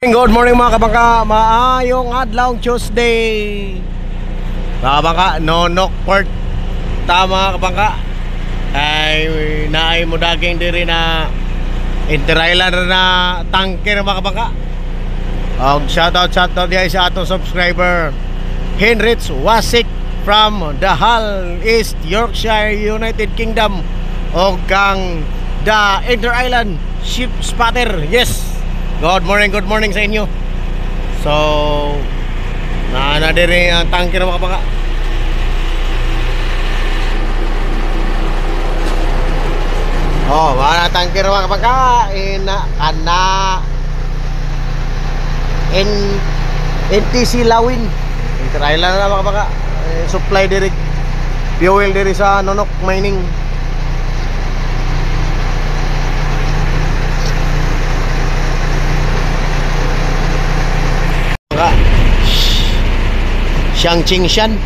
Good morning mga kabangka, maayong adlaw Tuesday. Mga kabangka, nonok port tama kabangka. Ay naay mo daging diri na inter-island na tanker mga kabangka. Shoutout diya sa atong subscriber Henrich Wasik from the Hull, East Yorkshire, United Kingdom, o kang the inter-island ship spotter. Yes, good morning sa inyo. So na diri ang tanker mga kabangka. Wala tanker mga kabangka NTC Lawin inter-island na mga kabangka. Supply diri fuel diri sa Nonok Mining. Xiangqingshan.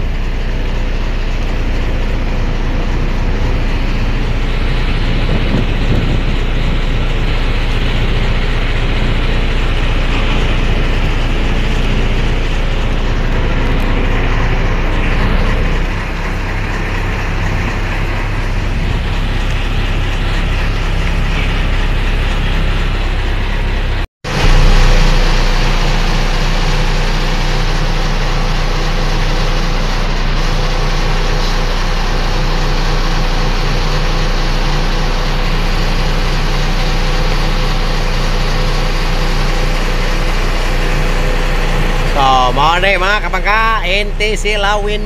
Mga kabangka, NTC Lawin.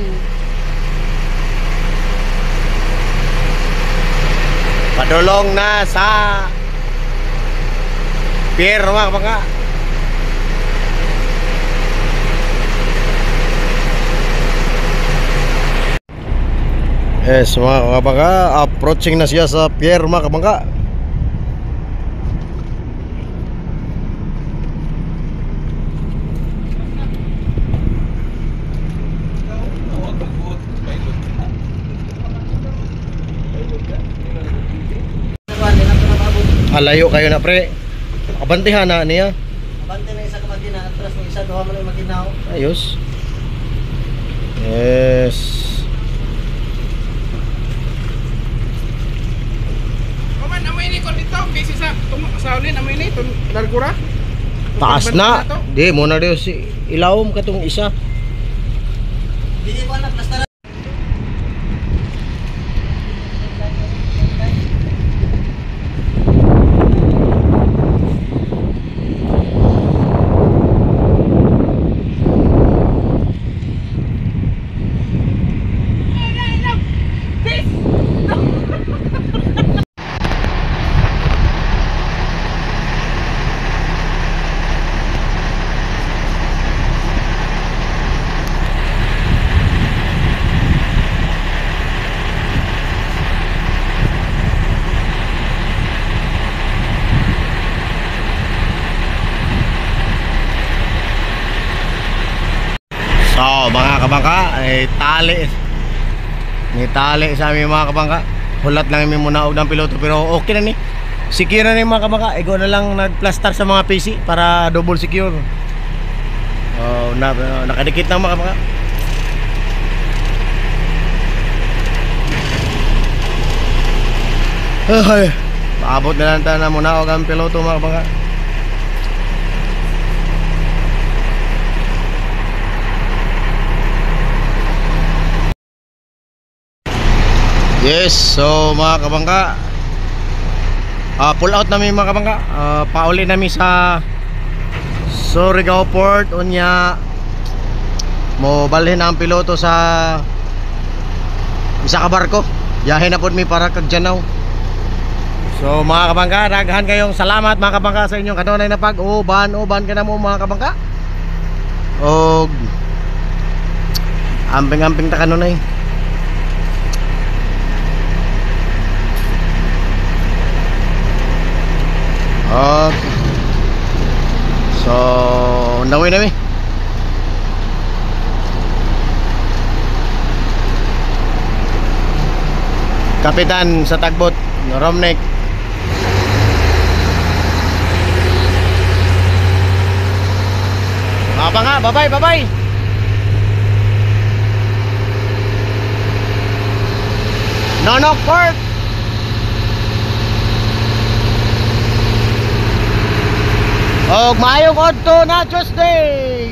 Padulong na sa pier mga kabangka. Yes mga kabangka, approaching na siya sa pier mga kabangka. Alayo kayo na pre. Abantihan na niya. Abante na isa ka makina, atras ng isa, duha man yung makinaw. Ayos. Yes. Kaman, amoy ni kon dito, kasi sa ulin, amoy ni, itong largura. Taas na. Di, muna rin si ilawom ka itong isa. Hindi ko anak, plastara. So mga kabangka, may tali sa aming mga kabangka. Hulat lang kami muna og ng piloto, pero okay na ni. Secure na ni mga kabangka. Ego na lang nagplaster sa mga PC para double secure. Nakadikit na mga kabangka. Paabot na lang tayo na muna og ang piloto mga kabangka. Yes, so mga kabangka, pull out namin mga kabangka. Pauli namin sa Surigao Port. Unya mo balhin ang piloto sa isa ka barko. Biyahe na po mi para kag Janaw. So mga kabangka, daghan kayong salamat mga kabangka sa inyong kanunay na pag-uban ka na mo mga kabangka. Og amping ta kanunay. Okay. So, nawin na mi. Kapitan sa tagbot, Romnek. Baka, bye-bye, bye-bye. Nonok Port. Og maayong adto na Tuesday.